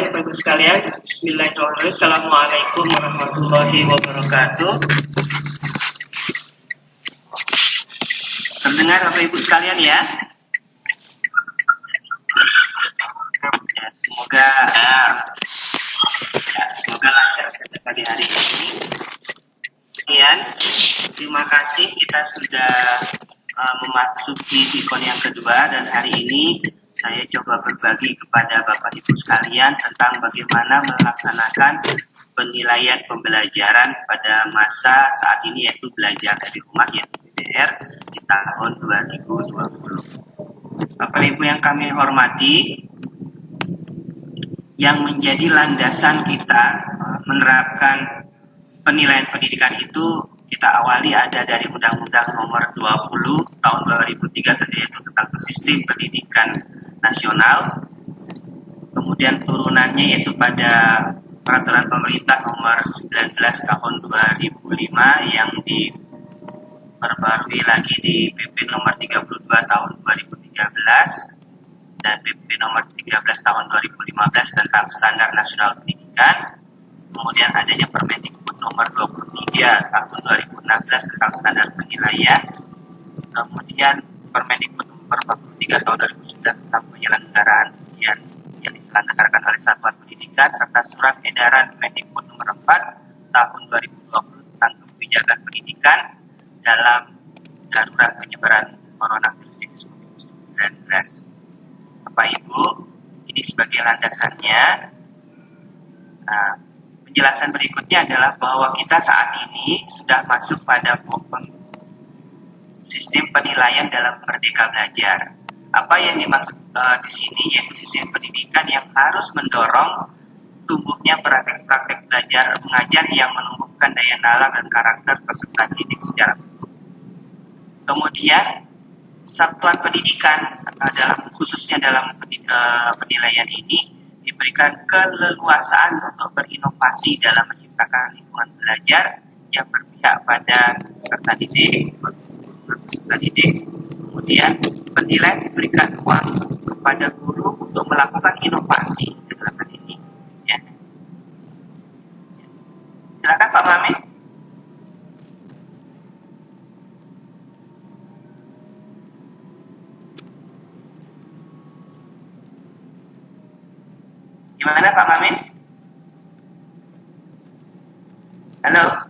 Baik, Bapak Ibu sekalian, Bismillahirrahmanirrahim. Assalamualaikum warahmatullahi wabarakatuh. Terdengar Bapak Ibu sekalian ya? Ya, semoga lancar pada pagi hari ini. Kemudian, terima kasih kita sudah memasuki Vikon yang kedua, dan hari ini saya coba berbagi kepada Bapak Ibu sekalian tentang bagaimana melaksanakan penilaian pembelajaran pada masa saat ini, yaitu belajar dari rumah yaitu PBR di tahun 2020. Bapak Ibu yang kami hormati, yang menjadi landasan kita menerapkan penilaian pendidikan itu kita awali ada dari Undang-Undang Nomor 20 Tahun 2003 yaitu tentang Sistem Pendidikan Nasional. Kemudian turunannya yaitu pada Peraturan Pemerintah Nomor 19 Tahun 2005 yang diperbarui lagi di PP Nomor 32 Tahun 2013 dan PP Nomor 13 Tahun 2015 tentang Standar Nasional Pendidikan. Kemudian adanya Permendikbud Nomor 23 Tahun 2016 tentang standar penilaian. Kemudian Permendikbud Nomor 43 Tahun 2009 tentang penyelenggaraan ujian yang diselenggarakan oleh Satuan Pendidikan, serta Surat Edaran Mendikbud Nomor 4 Tahun 2020 tentang kebijakan pendidikan dalam darurat penyebaran coronavirus COVID-19. Bapak Ibu, ini sebagai landasannya. Penjelasan berikutnya adalah bahwa kita saat ini sudah masuk pada sistem penilaian dalam Merdeka Belajar. Apa yang dimaksud di sini yaitu sistem pendidikan yang harus mendorong tumbuhnya praktek-praktek belajar mengajar yang menumbuhkan daya nalar dan karakter peserta didik secara utuh. Kemudian satuan pendidikan khususnya dalam penilaian ini diberikan keleluasaan untuk berinovasi dalam menciptakan lingkungan belajar yang berpihak pada peserta didik. Kemudian penilaian diberikan ruang kepada guru untuk melakukan inovasi dalam hal ini. Ya. Silakan Pak Mamin. Gimana Pak Mamin? Halo?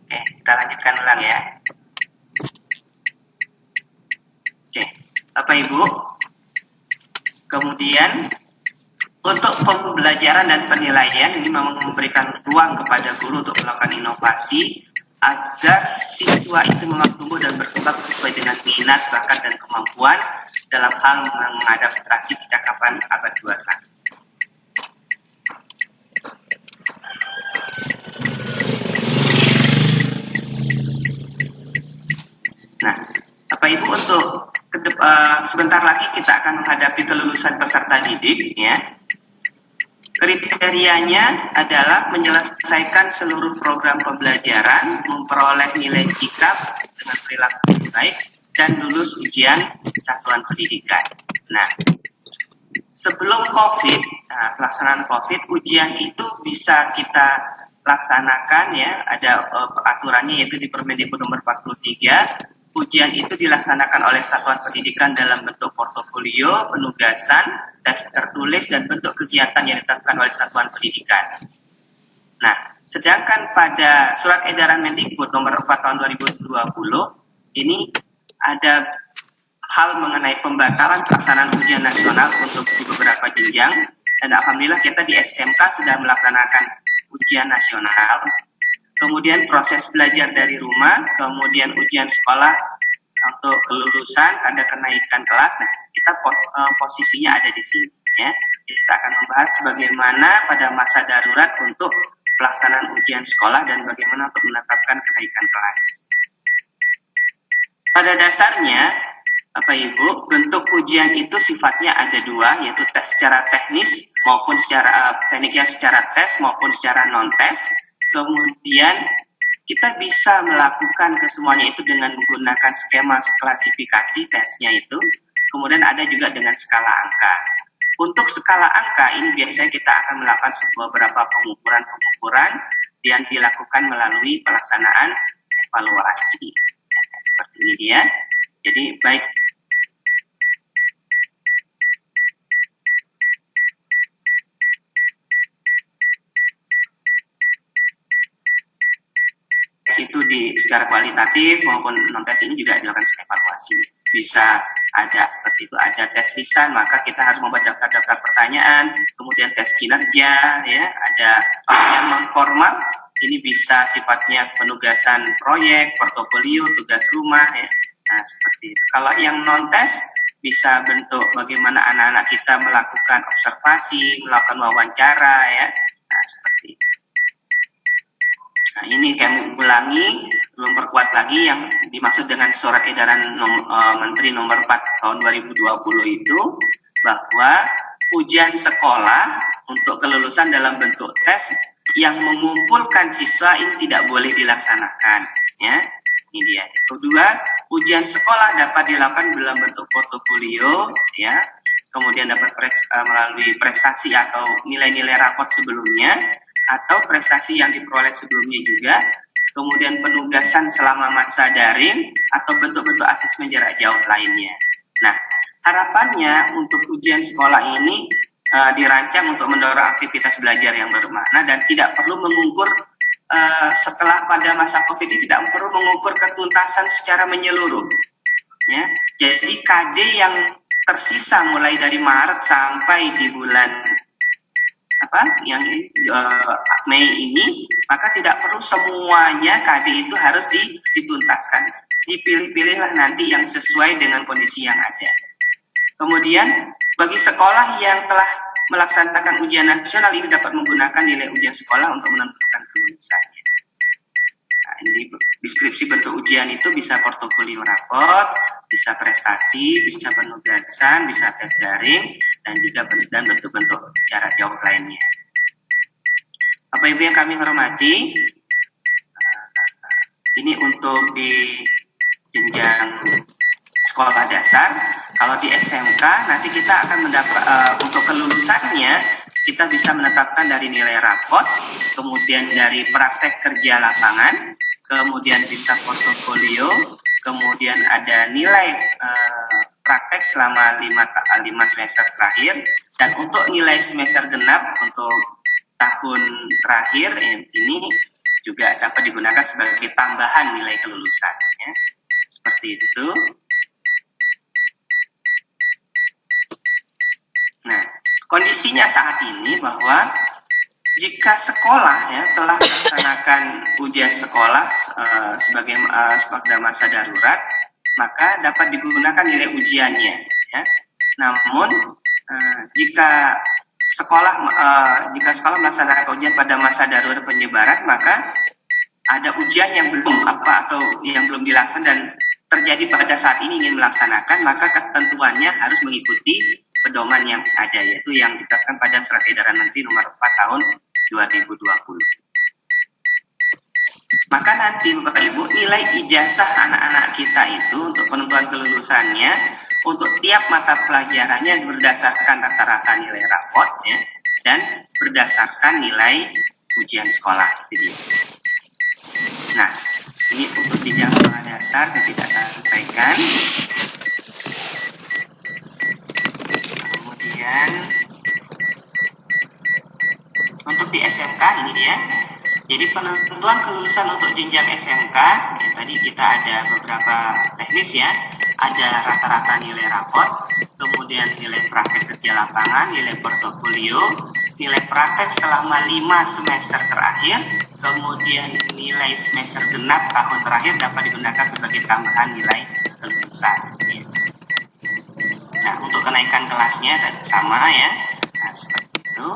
Oke, kita lanjutkan ulang ya. Oke, Bapak Ibu. Kemudian, untuk pembelajaran dan penilaian ini memang memberikan ruang kepada guru untuk melakukan inovasi agar siswa itu memang tumbuh dan berkembang sesuai dengan minat, bakat, dan kemampuan dalam hal mengadaptasi kecakapan abad 21. Nah, Bapak Ibu, untuk sebentar lagi kita akan menghadapi kelulusan peserta didik, ya. Kriterianya adalah menyelesaikan seluruh program pembelajaran, memperoleh nilai sikap dengan perilaku yang baik, dan lulus ujian satuan pendidikan. Nah, sebelum COVID, pelaksanaan COVID, ujian itu bisa kita laksanakan ya, ada aturannya yaitu di Permendikbud Nomor 43. Ujian itu dilaksanakan oleh satuan pendidikan dalam bentuk portofolio, penugasan, tes tertulis, dan bentuk kegiatan yang ditetapkan oleh satuan pendidikan. Nah, sedangkan pada Surat Edaran Mendikbud Nomor 4 Tahun 2020, ini ada hal mengenai pembatalan pelaksanaan ujian nasional untuk di beberapa jenjang, dan alhamdulillah kita di SMK sudah melaksanakan ujian nasional. Kemudian proses belajar dari rumah, kemudian ujian sekolah untuk kelulusan, ada kenaikan kelas. Nah, kita posisinya ada di sini ya. Kita akan membahas bagaimana pada masa darurat untuk pelaksanaan ujian sekolah dan bagaimana untuk menetapkan kenaikan kelas. Pada dasarnya, Bapak Ibu, bentuk ujian itu sifatnya ada dua, yaitu tes secara teknis maupun secara tekniknya secara tes maupun secara non-tes. Kemudian kita bisa melakukan kesemuanya itu dengan menggunakan skema klasifikasi tesnya itu, kemudian ada juga dengan skala angka. Untuk skala angka ini biasanya kita akan melakukan beberapa pengukuran yang dilakukan melalui pelaksanaan evaluasi. Seperti ini dia. Jadi baik itu secara kualitatif maupun non tes ini juga dilakukan evaluasi. Bisa ada seperti itu, ada tes lisan, maka kita harus membuat daftar-daftar pertanyaan, kemudian tes kinerja, ya, ada yang non formal, ini bisa sifatnya penugasan proyek, portofolio, tugas rumah, ya. Nah, seperti itu. Kalau yang non tes bisa bentuk bagaimana anak-anak kita melakukan observasi, melakukan wawancara, ya. Nah, seperti itu. Nah, ini kami ulangi, memperkuat lagi yang dimaksud dengan surat edaran Menteri nomor 4 tahun 2020 itu, bahwa ujian sekolah untuk kelulusan dalam bentuk tes yang mengumpulkan siswa ini tidak boleh dilaksanakan, ya. Ini dia. Kedua, ujian sekolah dapat dilakukan dalam bentuk portofolio, ya. Kemudian dapat melalui prestasi atau nilai-nilai rapot sebelumnya, atau prestasi yang diperoleh sebelumnya juga, kemudian penugasan selama masa daring, atau bentuk-bentuk asesmen jarak jauh lainnya. Nah, harapannya untuk ujian sekolah ini dirancang untuk mendorong aktivitas belajar yang bermakna dan tidak perlu mengukur setelah pada masa COVID ini tidak perlu mengukur ketuntasan secara menyeluruh. Ya, jadi KD yang tersisa mulai dari Maret sampai di bulan Mei ini, maka tidak perlu semuanya KD itu harus dituntaskan. Dipilih-pilihlah nanti yang sesuai dengan kondisi yang ada. Kemudian bagi sekolah yang telah melaksanakan ujian nasional ini dapat menggunakan nilai ujian sekolah untuk menentukan kelulusannya. Nah, ini deskripsi bentuk ujian itu bisa portofolio rapot, bisa prestasi, bisa penugasan, bisa tes daring, dan juga bentuk-bentuk jarak jauh lainnya. Bapak Ibu yang kami hormati, ini untuk di jenjang sekolah dasar. Kalau di SMK nanti kita akan mendapat untuk kelulusannya kita bisa menetapkan dari nilai rapot, kemudian dari praktek kerja lapangan, kemudian bisa portofolio, kemudian ada nilai praktek selama 5 semester terakhir, dan untuk nilai semester genap untuk tahun terakhir ini juga dapat digunakan sebagai tambahan nilai kelulusan, ya. Seperti itu. Nah, kondisinya saat ini bahwa jika sekolah ya telah melaksanakan ujian sekolah pada masa darurat, maka dapat digunakan nilai ujiannya, ya. Namun jika sekolah melaksanakan ujian pada masa darurat penyebaran, maka ada ujian yang belum atau yang belum dilaksanakan dan terjadi pada saat ini ingin melaksanakan, maka ketentuannya harus mengikuti pedoman yang ada, yaitu yang ditetapkan pada Surat Edaran Menteri Nomor 4 Tahun 2020. Maka nanti Bapak Ibu, nilai ijazah anak-anak kita itu untuk penentuan kelulusannya untuk tiap mata pelajarannya berdasarkan rata-rata nilai rapot, ya, dan berdasarkan nilai ujian sekolah. Jadi, nah, ini untuk jenjang sekolah dasar saya tidak sampaikan. Kemudian untuk di SMK ini dia. Jadi penentuan kelulusan untuk jenjang SMK, ya, tadi kita ada beberapa teknis, ya. Ada rata-rata nilai rapot, kemudian nilai praktek kerja lapangan, nilai portofolio, nilai praktek selama 5 semester terakhir, kemudian nilai semester genap tahun terakhir dapat digunakan sebagai tambahan nilai kelulusan. Ya. Nah, untuk kenaikan kelasnya sama, ya. Nah, seperti itu.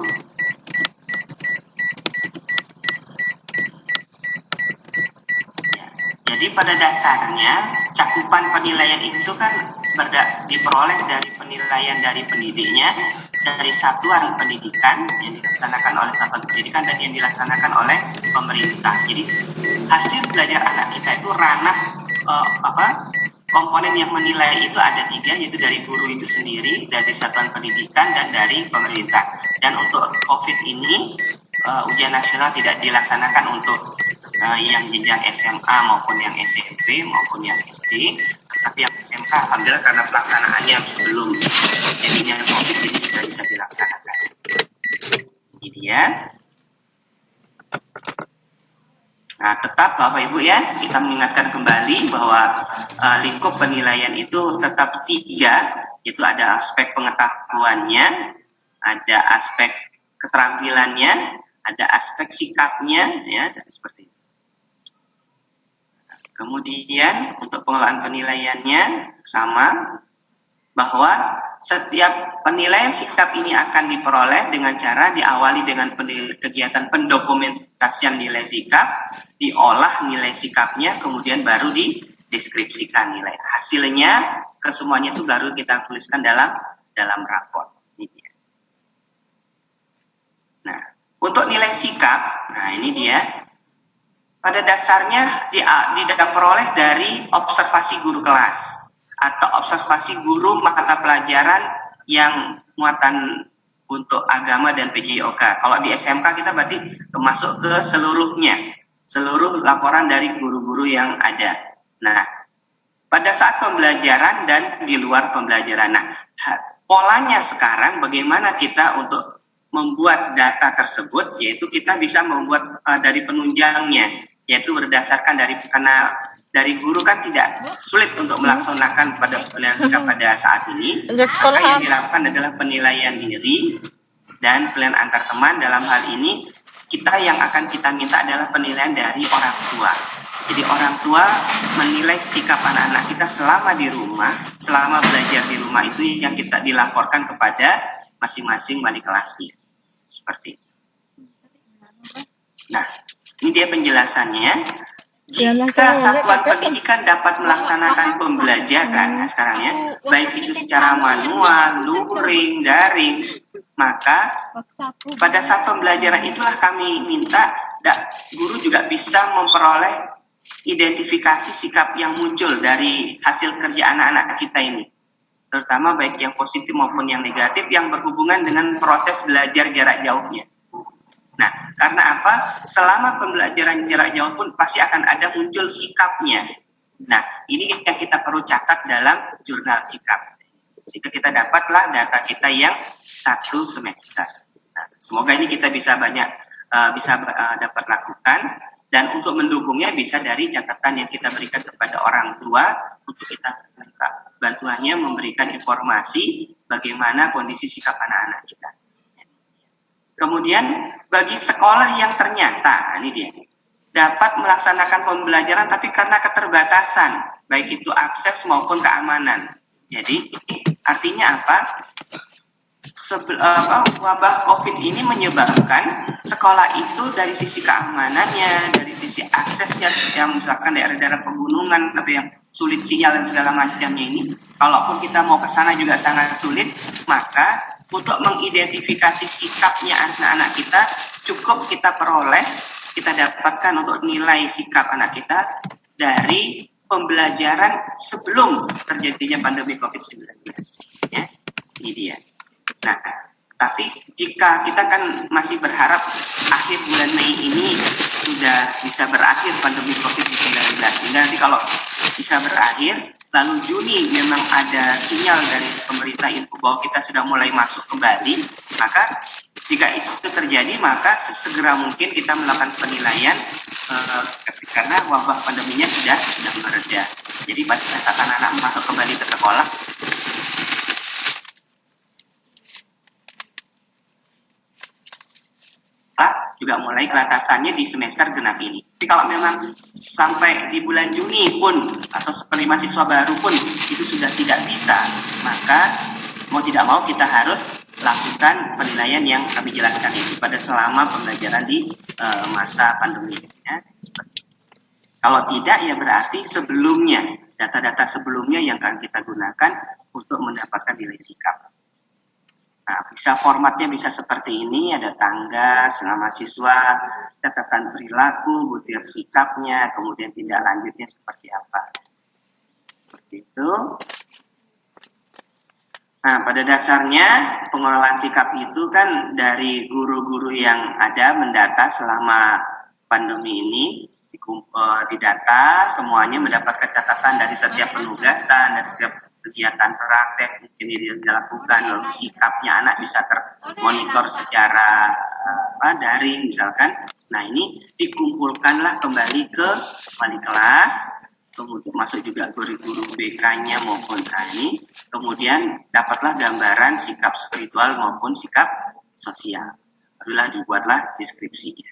Ya. Jadi pada dasarnya cakupan penilaian itu kan diperoleh dari penilaian dari pendidiknya, dari satuan pendidikan yang dilaksanakan oleh satuan pendidikan dan yang dilaksanakan oleh pemerintah. Jadi hasil belajar anak kita itu ranah komponen yang menilai itu ada 3, yaitu dari guru itu sendiri, dari satuan pendidikan, dan dari pemerintah. Dan untuk COVID ini ujian nasional tidak dilaksanakan untuk yang jenjang SMA maupun yang SMP maupun yang SD, tapi yang SMK alhamdulillah karena pelaksanaannya sebelum jadinya COVID ini sudah bisa dilaksanakan. Kemudian, nah tetap Bapak Ibu ya, kita mengingatkan kembali bahwa lingkup penilaian itu tetap 3, yaitu ada aspek pengetahuannya, ada aspek keterampilannya, ada aspek sikapnya, ya, dan seperti itu. Kemudian untuk pengelolaan penilaiannya sama, bahwa setiap penilaian sikap ini akan diperoleh dengan cara diawali dengan kegiatan pendokumentasian nilai sikap, diolah nilai sikapnya, kemudian baru dideskripsikan nilai. Hasilnya kesemuanya itu baru kita tuliskan dalam raport. Nah, untuk nilai sikap, nah ini dia. Pada dasarnya diperoleh dari observasi guru kelas atau observasi guru mata pelajaran yang muatan untuk agama dan PJOK. Kalau di SMK kita berarti masuk ke seluruhnya, seluruh laporan dari guru-guru yang ada. Nah, pada saat pembelajaran dan di luar pembelajaran. Nah, polanya sekarang bagaimana kita untuk membuat data tersebut, yaitu kita bisa membuat dari penunjangnya, yaitu berdasarkan karena dari guru kan tidak sulit untuk melaksanakan pada penilaian sikap pada saat ini. Maka yang dilakukan adalah penilaian diri dan penilaian antar teman. Dalam hal ini kita yang akan kita minta adalah penilaian dari orang tua. Jadi orang tua menilai sikap anak-anak kita selama di rumah, selama belajar di rumah itu yang kita dilaporkan kepada masing-masing wali kelasnya. Seperti itu. Nah, ini dia penjelasannya. Jika satuan pendidikan dapat melaksanakan pembelajaran, nah sekarang ya, baik itu secara manual, luring, daring, maka pada saat pembelajaran itulah kami minta guru juga bisa memperoleh identifikasi sikap yang muncul dari hasil kerja anak-anak kita ini, terutama baik yang positif maupun yang negatif yang berhubungan dengan proses belajar jarak jauhnya. Nah, karena apa? Selama pembelajaran jarak jauh pun pasti akan ada muncul sikapnya. Nah, ini yang kita perlu catat dalam jurnal sikap. Sehingga kita dapatlah data kita yang 1 semester. Nah, semoga ini kita bisa dapat lakukan, dan untuk mendukungnya bisa dari catatan yang kita berikan kepada orang tua untuk kita minta bantuannya memberikan informasi bagaimana kondisi sikap anak-anak kita. Kemudian bagi sekolah yang ternyata ini dia dapat melaksanakan pembelajaran tapi karena keterbatasan baik itu akses maupun keamanan. Jadi artinya apa? Wabah COVID ini menyebabkan sekolah itu dari sisi keamanannya, dari sisi aksesnya yang misalkan daerah-daerah pegunungan atau yang sulit sinyal dan segala macamnya ini, kalaupun kita mau ke sana juga sangat sulit, maka untuk mengidentifikasi sikapnya anak-anak kita cukup kita peroleh, kita dapatkan untuk nilai sikap anak kita dari pembelajaran sebelum terjadinya pandemi COVID-19. Ya, ini dia. Nah, tapi jika kita kan masih berharap akhir bulan Mei ini sudah bisa berakhir pandemi COVID-19, sehingga nanti kalau bisa berakhir, lalu Juni memang ada sinyal dari pemerintah info bahwa kita sudah mulai masuk kembali, maka jika itu terjadi maka sesegera mungkin kita melakukan penilaian karena wabah pandeminya sudah mereda. Jadi pada saat anak-anak masuk kembali ke sekolah, juga mulai kelatasannya di semester genap ini. Tapi kalau memang sampai di bulan Juni pun atau seperti mahasiswa baru pun itu sudah tidak bisa, maka mau tidak mau kita harus lakukan penilaian yang kami jelaskan itu pada selama pembelajaran di masa pandemi. Ya. Kalau tidak ya berarti sebelumnya, data-data sebelumnya yang akan kita gunakan untuk mendapatkan nilai sikap. Nah, bisa formatnya bisa seperti ini, ada tangga, nama siswa, catatan perilaku, butir sikapnya, kemudian tindak lanjutnya seperti apa. Seperti itu. Nah, pada dasarnya pengelolaan sikap itu kan dari guru-guru yang ada mendata selama pandemi ini, didata semuanya mendapatkan catatan dari setiap penugasan, dari setiap kegiatan praktek mungkin yang dilakukan, lalu sikapnya anak bisa termonitor secara daring misalkan. Nah, ini dikumpulkanlah kembali ke wali kelas, kemudian masuk juga guru-guru BK-nya maupun ini, kemudian dapatlah gambaran sikap spiritual maupun sikap sosial. Barulah dibuatlah deskripsinya.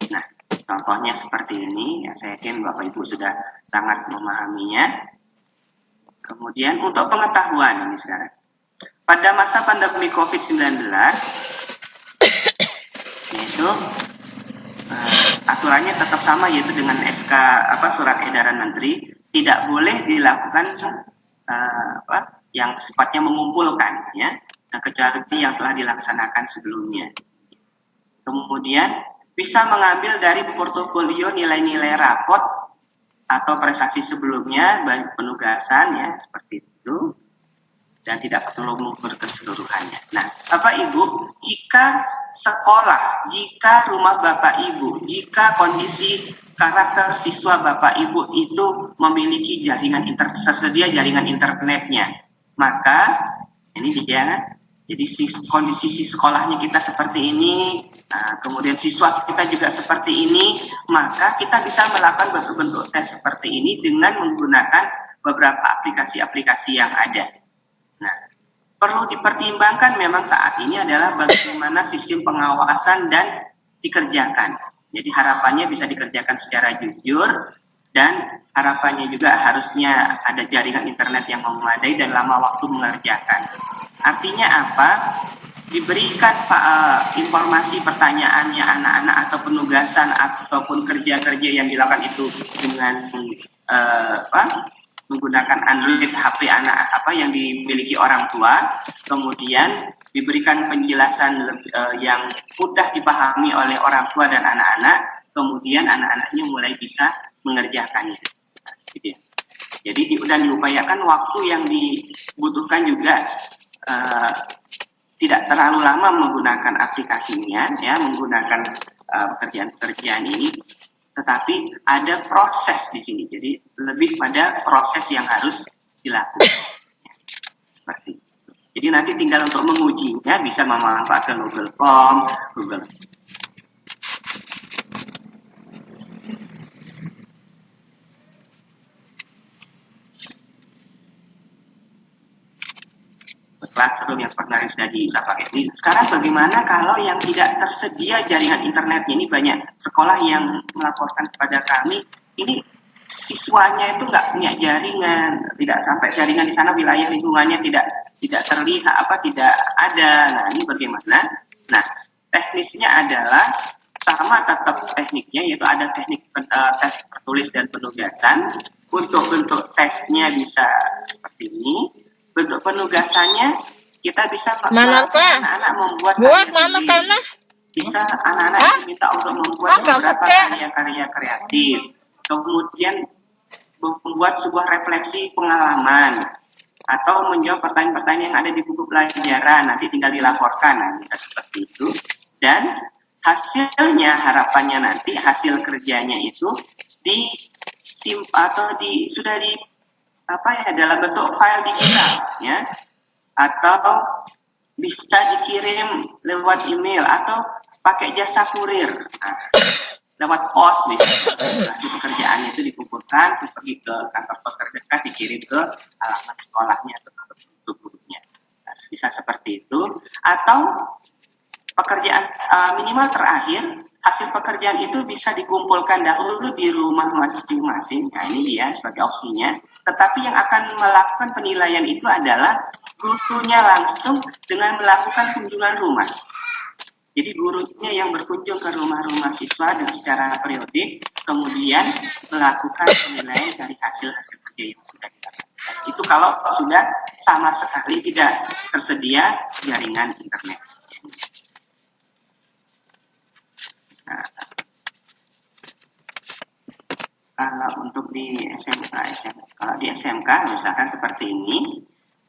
Nah, contohnya seperti ini, ya saya yakin Bapak Ibu sudah sangat memahaminya. Kemudian untuk pengetahuan ini sekarang. Pada masa pandemi COVID-19, yaitu aturannya tetap sama, yaitu dengan SK surat edaran menteri, tidak boleh dilakukan yang sifatnya mengumpulkan, ya, kecuali yang telah dilaksanakan sebelumnya. Kemudian bisa mengambil dari portofolio nilai-nilai rapot atau prestasi sebelumnya, baik penugasan, ya, seperti itu, dan tidak perlu mengukur keseluruhannya. Nah, Bapak Ibu, jika sekolah, jika rumah Bapak Ibu, jika kondisi karakter siswa Bapak Ibu itu memiliki tersedia jaringan internetnya, maka ini dia. Jadi kondisi sekolahnya kita seperti ini, kemudian siswa kita juga seperti ini, maka kita bisa melakukan bentuk-bentuk tes seperti ini dengan menggunakan beberapa aplikasi-aplikasi yang ada. Nah, perlu dipertimbangkan memang saat ini adalah bagaimana sistem pengawasan dan dikerjakan. Jadi harapannya bisa dikerjakan secara jujur, dan harapannya juga harusnya ada jaringan internet yang memadai dan lama waktu mengerjakan. Artinya apa? Diberikan informasi pertanyaannya anak-anak atau penugasan ataupun kerja-kerja yang dilakukan itu dengan menggunakan Android HP anak yang dimiliki orang tua, kemudian diberikan penjelasan yang mudah dipahami oleh orang tua dan anak-anak, kemudian anak-anaknya mulai bisa mengerjakannya. Gitu ya. Jadi dan diupayakan waktu yang dibutuhkan juga tidak terlalu lama menggunakan aplikasinya, ya, menggunakan pekerjaan-pekerjaan ini, tetapi ada proses di sini. Jadi lebih pada proses yang harus dilakukan. Ya, seperti itu. Jadi nanti tinggal untuk mengujinya bisa memanfaatkan Google Form, Google Classroom yang sebenarnya sudah bisa pakai ini. Sekarang bagaimana kalau yang tidak tersedia jaringan internetnya? Ini banyak sekolah yang melaporkan kepada kami, ini siswanya itu nggak punya jaringan, tidak sampai jaringan di sana, wilayah lingkungannya tidak terlihat, tidak ada. Nah, ini bagaimana? Nah, teknisnya adalah sama tetap tekniknya, yaitu ada teknik tes tertulis dan penugasan. Untuk bentuk tesnya bisa seperti ini. Bentuk penugasannya kita bisa anak-anak membuat karya bisa anak-anak diminta untuk membuat beberapa karya-karya kreatif, kemudian membuat sebuah refleksi pengalaman atau menjawab pertanyaan-pertanyaan yang ada di buku pelajaran, nanti tinggal dilaporkan. Nah, bisa seperti itu. Dan hasilnya, harapannya nanti hasil kerjanya itu sudah di dalam bentuk file digital, ya, atau bisa dikirim lewat email atau pakai jasa kurir, lewat pos bisa. Hasil pekerjaannya itu dikumpulkan, pergi ke kantor pos terdekat, dikirim ke alamat sekolahnya atau ke gurunya. Nah, bisa seperti itu. Atau pekerjaan minimal terakhir, hasil pekerjaan itu bisa dikumpulkan dahulu di rumah masing-masing. Nah, ini dia sebagai opsinya. Tetapi yang akan melakukan penilaian itu adalah gurunya langsung dengan melakukan kunjungan rumah. Jadi gurunya yang berkunjung ke rumah-rumah siswa dengan secara periodik, kemudian melakukan penilaian dari hasil kerja yang sudah dilakukan. Itu kalau sudah sama sekali tidak tersedia jaringan internet. Nah, kalau untuk di kalau di SMK misalkan seperti ini,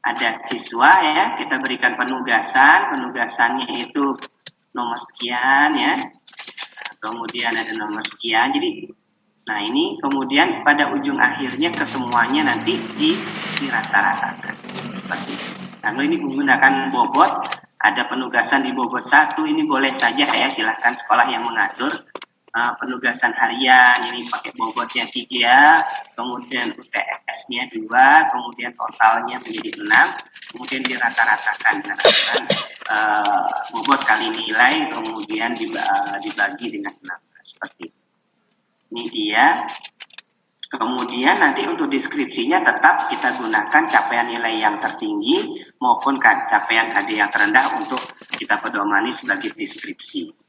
ada siswa ya, kita berikan penugasannya itu nomor sekian ya, kemudian ada nomor sekian. Jadi, nah ini kemudian pada ujung akhirnya kesemuanya nanti dirata-ratakan seperti itu. Nah, ini menggunakan bobot, ada penugasan di bobot 1, ini boleh saja ya, silahkan sekolah yang mengatur. Penugasan harian ini pakai bobotnya 3, kemudian UTS-nya 2, kemudian totalnya menjadi 6, kemudian dirata-ratakan dengan bobot kali nilai, kemudian dibagi dengan 6 seperti itu. Ini dia. Kemudian nanti untuk deskripsinya tetap kita gunakan capaian nilai yang tertinggi maupun capaian KD yang terendah untuk kita pedomani sebagai deskripsi.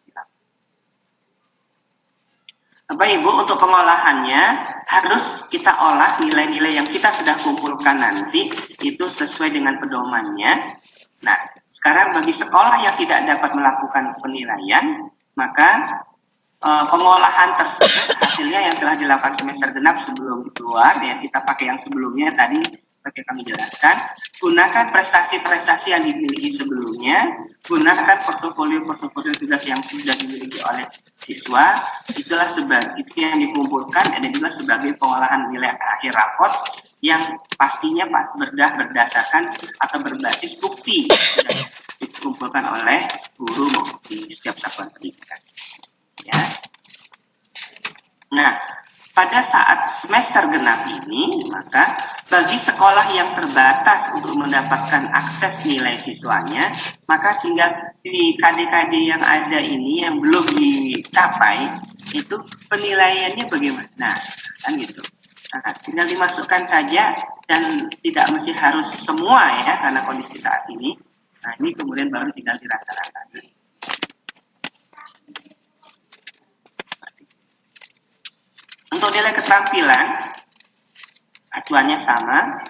Bapak Ibu, untuk pengolahannya harus kita olah nilai-nilai yang kita sudah kumpulkan nanti itu sesuai dengan pedomannya. Nah, sekarang bagi sekolah yang tidak dapat melakukan penilaian, maka pengolahan tersebut hasilnya yang telah dilakukan semester genap sebelum keluar, ya kita pakai yang sebelumnya tadi seperti kami jelaskan, gunakan prestasi-prestasi yang dimiliki sebelumnya, gunakan portofolio tugas yang sudah dimiliki oleh siswa, itulah itu yang dikumpulkan dan juga sebagai pengolahan nilai akhir raport yang pastinya berdasarkan atau berbasis bukti yang dikumpulkan oleh guru di setiap satuan pendidikan. Ya. Nah, pada saat semester genap ini, maka bagi sekolah yang terbatas untuk mendapatkan akses nilai siswanya, maka tinggal di KD-KD yang ada ini yang belum dicapai, itu penilaiannya bagaimana? Nah, kan gitu. Nah, tinggal dimasukkan saja dan tidak mesti harus semua ya, karena kondisi saat ini. Nah, ini kemudian baru tinggal dirata-ratakan. Untuk nilai keterampilan, acuannya sama,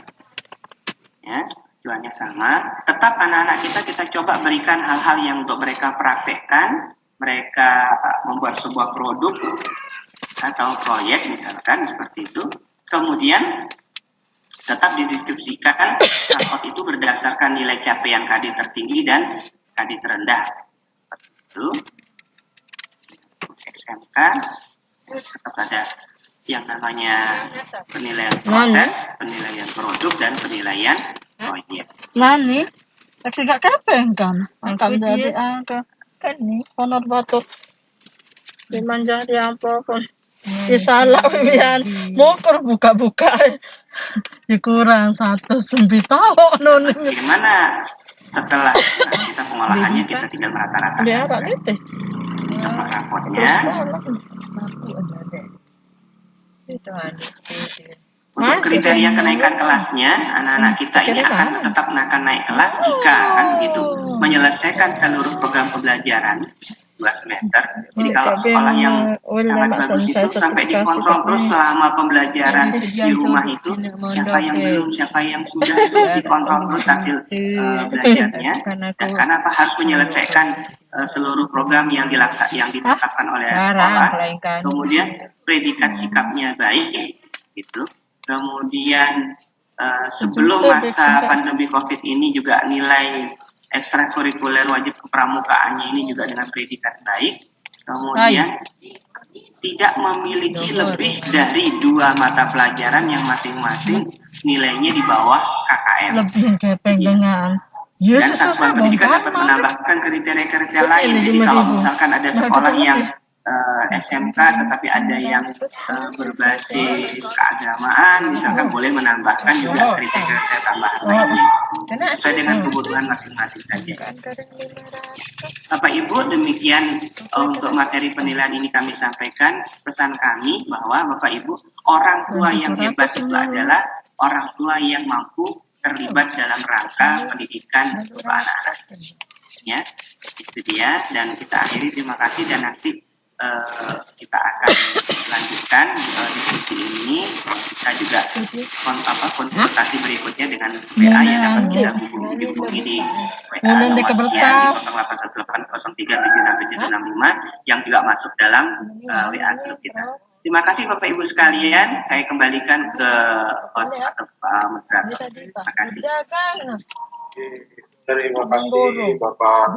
ya, acuannya sama. Tetap anak-anak kita coba berikan hal-hal yang untuk mereka praktekkan, mereka membuat sebuah produk atau proyek misalkan seperti itu. Kemudian tetap dideskripsikan raport itu berdasarkan nilai capaian KD tertinggi dan KD terendah. Seperti itu. SMK tetap ada yang namanya penilaian proses, penilaian produk, dan penilaian proyek. Nani, gak kepeng kan? Angkat jadi angka kan nih, honor batuk. Dimanja di ampun. Salah pian, moker buka-buka. Ya kurang 1 tahun nun. Gimana setelah kita pengolahannya kita tidak merata-rata saja. Raport-raportnya. Untuk kriteria kenaikan kelasnya, anak-anak kita ini akan tetap naik kelas jika kan begitu menyelesaikan seluruh program pembelajaran 2 semester. Jadi kalau sekolah yang sangat bagus itu sampai dikontrol terus selama pembelajaran di rumah itu, siapa yang belum, siapa yang sudah, itu dikontrol terus hasil belajarnya. Dan kenapa harus menyelesaikan seluruh program yang ditetapkan oleh sekolah. Kemudian predikat sikapnya baik, gitu. Kemudian sebelum masa pandemi COVID ini juga nilai ekstrakurikuler wajib kepramukaannya ini juga dengan predikat baik. Kemudian tidak memiliki lebih dari 2 mata pelajaran yang masing-masing nilainya di bawah KKM. Lebih kepeng dengan dan satuan pendidikan dapat menambahkan kriteria-kriteria lain. Jadi kalau misalkan ada sekolah yang SMK tetapi ada yang berbasis keagamaan, misalkan boleh menambahkan juga kriteria tambahan lainnya sesuai dengan kebutuhan masing-masing saja. Bapak Ibu, demikian untuk materi penilaian ini kami sampaikan. Pesan kami bahwa Bapak Ibu, orang tua yang hebat itu adalah orang tua yang mampu terlibat dalam rangka pendidikan untuk anak-anak. Ya, itu dia, dan kita akhiri. Terima kasih, dan nanti kita akan lanjutkan diskusi ini. Bisa juga konsultasi berikutnya dengan WA yang dapat kita hubungi di WA nomor sekian di 081803767765 yang juga masuk dalam WA grup kita. Terima kasih Bapak Ibu sekalian. Saya kembalikan ke host atau moderator. Terima kasih. Terima kasih Bapak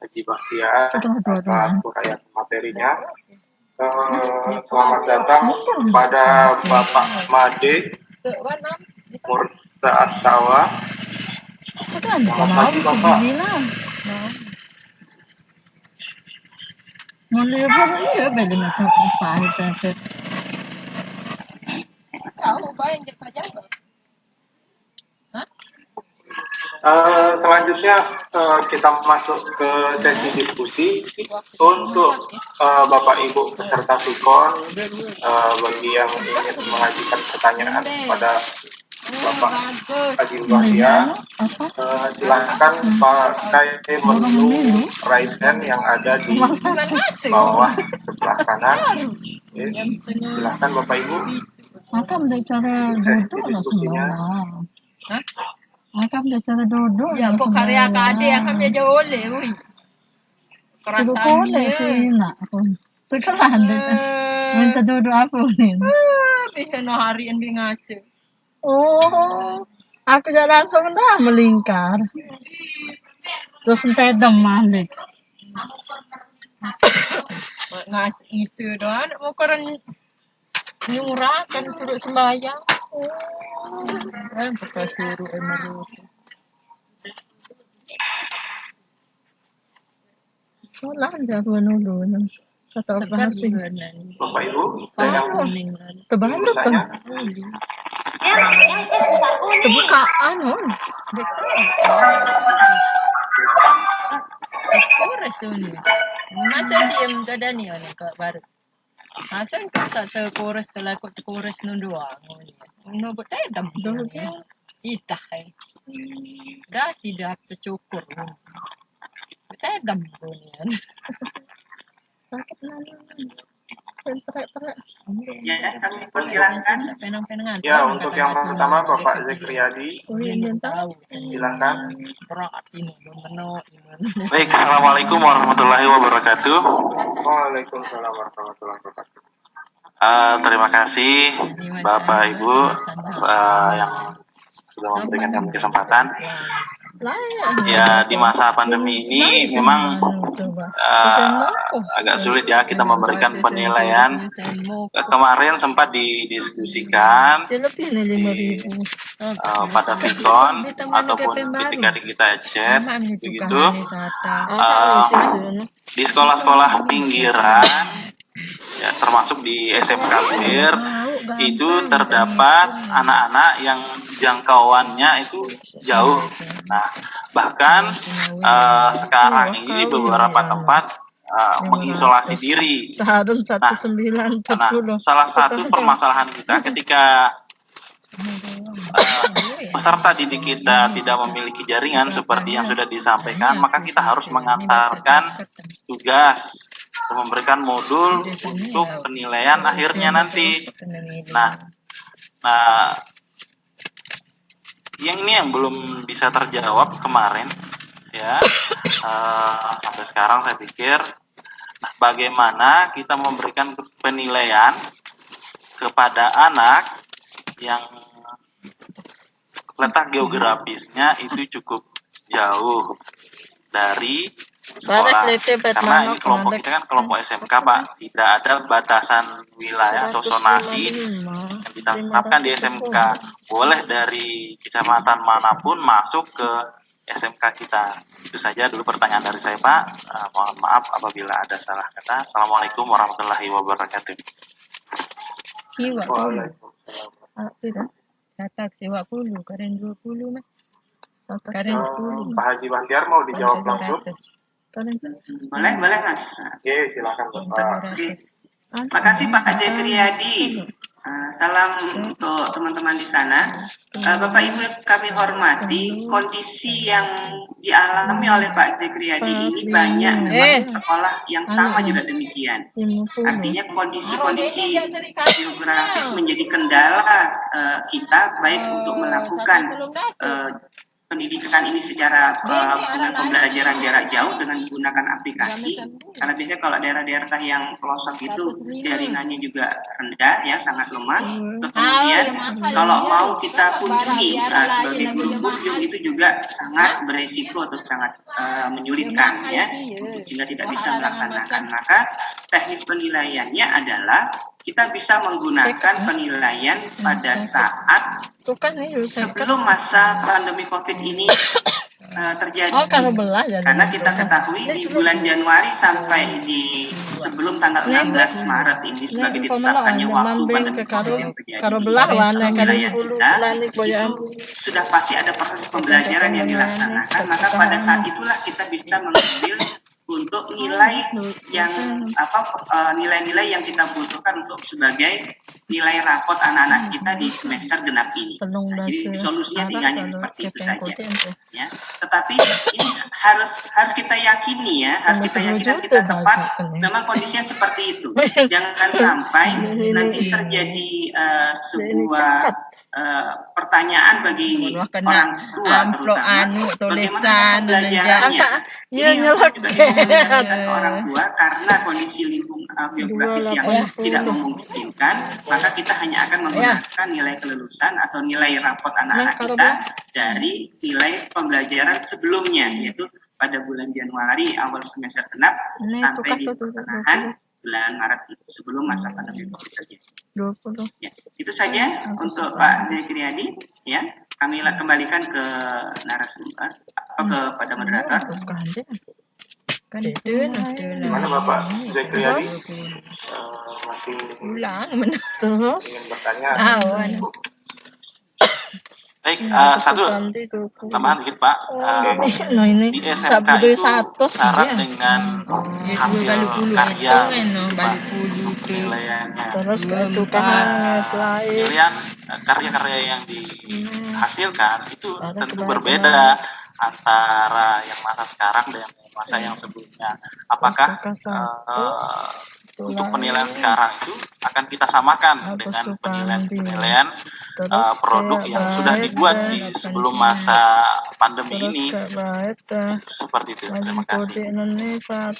Haji Bahtiar atas uraian materinya. Selamat datang pada Bapak Made Murta Astawa. Selamat pagi Bapak. Mulai iya beli masuk pahit tapi. Tahu bayang kita jaga. Selanjutnya kita masuk ke sesi diskusi untuk Bapak Ibu peserta Vikon. Bagi yang ingin mengajukan pertanyaan kepada Bapak Haji Bahtiar, silakan pakai menu raise hand yang ada di bawah sebelah kanan. Silakan Bapak Ibu. Maka cara duduk lah semua. Akam dia cara duduk ya kok karya kade akam dia jauh le kerasanya sih nak sekarang minta duduk apa ni bihano harian bingasih aku jalan langsung dah melingkar terus entar demam ngas isu doan mau koran nyurahkan suruh sembahyang pakai suruh emaru lah jatuh dulu kata bahasa Bapak Ibu terbalut tuh terbukaan kores ni masa diam tada ni orang baru asan ka satu kores telah kot kores nundua no betai dam itah dah tidak tercukur betai dam ni sakit lalu Ya, kami persilahkan. Ya, untuk yang pertama Bapak Zekriyadi. Silakan. Baik, Assalamualaikum warahmatullahi wabarakatuh. Waalaikumsalam warahmatullahi wabarakatuh. Terima kasih Bapak Ibu yang sudah memberikan kami kesempatan. Ya, di masa pandemi ini memang agak sulit ya kita memberikan penilaian. Kemarin sempat didiskusikan pada Vikon ataupun ketika kita chat begitu di sekolah-sekolah pinggiran ya, termasuk di SMK Bir itu terdapat anak-anak yang jangkauannya itu jauh. Nah, bahkan sekarang ini beberapa tempat mengisolasi diri. Nah, salah satu permasalahan kita ketika peserta didik kita tidak memiliki jaringan seperti yang sudah disampaikan, maka kita harus mengantarkan tugas memberikan modul untuk penilaian akhirnya nanti. Nah, yang belum bisa terjawab kemarin ya sampai sekarang saya pikir, nah bagaimana kita memberikan penilaian kepada anak yang letak geografisnya itu cukup jauh dari sekolah, karena ini kelompok kita kan kelompok SMK Pak, tidak ada batasan wilayah atau zonasi yang ditetapkan di SMK, boleh dari kecamatan manapun masuk ke SMK kita. Itu saja dulu pertanyaan dari saya Pak. Mohon maaf apabila ada salah kata. Assalamualaikum warahmatullahi wabarakatuh. Siwa Catak sewa 10, karen 20 mah. Karen 10. Pak Haji Bahtiar mau dijawab langsung? Boleh Mas. Oke, silakan Bapak. Terima kasih Pak Zekriyadi. Salam untuk teman-teman di sana. Bapak Ibu kami hormati, kondisi yang dialami oleh Pak Zekriyadi ini banyak memang sekolah yang sama juga demikian. Artinya kondisi-kondisi geografis menjadi kendala kita baik untuk melakukan pendidikan ini secara dengan pembelajaran jarak jauh dengan menggunakan aplikasi, karena biasanya kalau daerah-daerah yang pelosok itu jaringannya juga rendah ya, sangat lemah. Kemudian kalau mau kita kunjungi sebagai guru kunjung itu juga sangat beresiko atau sangat menyulitkan ya, sehingga tidak bisa melaksanakan. Maka teknis penilaiannya adalah kita bisa menggunakan penilaian pada saat sebelum masa pandemi COVID ini terjadi. Karena kita ketahui di bulan Januari sampai di sebelum tanggal 16 Maret ini sebagai ditetapkannya waktu pandemi COVID yang terjadi di wilayah kita, itu sudah pasti ada proses pembelajaran yang dilaksanakan. Maka pada saat itulah kita bisa mengambil untuk nilai yang nilai-nilai yang kita butuhkan untuk sebagai nilai rapot anak-anak kita di semester genap ini. Nah, jadi solusinya tinggalnya seperti itu saja. Ya. Tetapi ini harus kita yakini ya, harus kita yakinkan kita tepat. Memang kondisinya seperti itu. Jangan sampai nanti terjadi sebuah pertanyaan bagi orang tua terutama bagaimana pembelajarannya. Ini juga diperhatikan ke orang tua karena kondisi lingkungan geografis yang tidak memungkinkan, maka kita hanya akan menggunakan nilai kelulusan atau nilai rapot anak-anak kita dari nilai pembelajaran sebelumnya, yaitu pada bulan Januari awal semester genap sampai di pertengahan bulan Maret sebelum masa pandemi COVID terjadi. Ya, itu saja untuk Pak Zekriyadi. Ya, kami kembalikan ke narasumber kepada moderator. Gimana Bapak Zekriyadi? Masih ingin bertanya? Baik, satu tambahan dikit Pak. Di SMK itu syarat dengan hasil karya penilaiannya. Penilaian karya-karya yang dihasilkan itu tentu berbeda antara yang masa sekarang dan masa yang sebelumnya. Apakah untuk penilaian sekarang itu akan kita samakan dengan penilaian produk yang sudah dibuat di sebelum masa pandemi ini? Seperti itu. Terima kasih.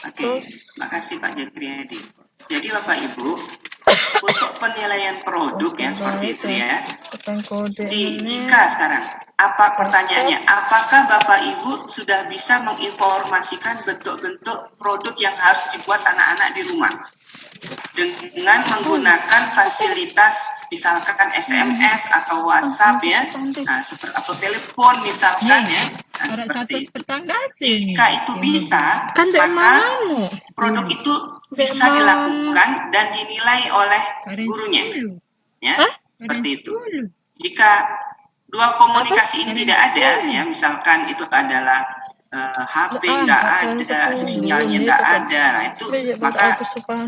Oke, terima kasih Pak Zekriyadi. Jadi Bapak Ibu, untuk penilaian produk yang seperti itu ya, jika sekarang pertanyaannya, apakah Bapak Ibu sudah bisa menginformasikan bentuk-bentuk produk yang harus dibuat anak-anak di rumah dengan menggunakan fasilitas misalkan SMS atau WhatsApp ya, atau telepon misalkan ya, seperti itu. Jika itu bisa, maka produk itu bisa dilakukan dan dinilai oleh gurunya, ya, seperti itu. Jika dua komunikasi ini tidak ada, ya, misalkan itu adalah HP nggak ada, sinyalnya nggak ada, nah itu maka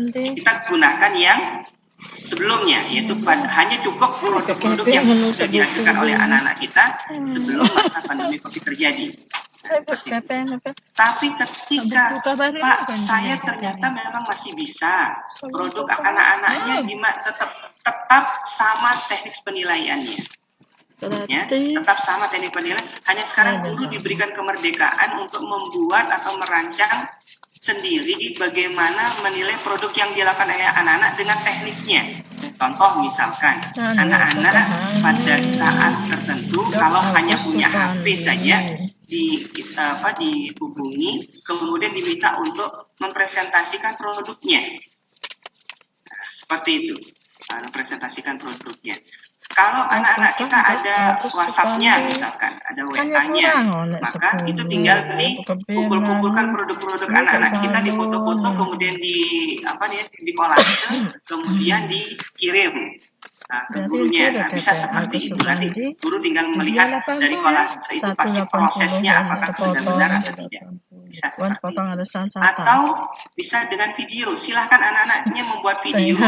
kita gunakan yang sebelumnya, yaitu hanya cukup produk-produk yang sudah dihasilkan oleh anak-anak kita sebelum masa pandemi COVID terjadi. Nah, seperti itu. Tapi ketika Pak, saya ternyata memang masih bisa produk anak-anaknya tetap sama teknik penilaiannya. Ya, tetap sama teknik penilaian, hanya sekarang guru diberikan kemerdekaan untuk membuat atau merancang sendiri bagaimana menilai produk yang dilakukan oleh anak-anak dengan teknisnya. Contoh misalkan anak-anak pada saat tertentu kalau hanya punya HP saja dihubungi kemudian diminta untuk mempresentasikan produknya. Nah, seperti itu, mempresentasikan produknya. Kalau anak-anak kita ada WhatsApp-nya misalkan, ada WA-nya, maka itu tinggal dikumpul-kumpulkan produk-produk anak-anak kita, difoto-foto, kemudian dikolase, kemudian dikirim ke gurunya. Nah, bisa seperti itu. Nanti guru tinggal melihat dari kolase itu pasti prosesnya apakah sudah benar atau tidak. bisa seperti itu. Atau bisa dengan video. Silahkan anak-anaknya membuat video,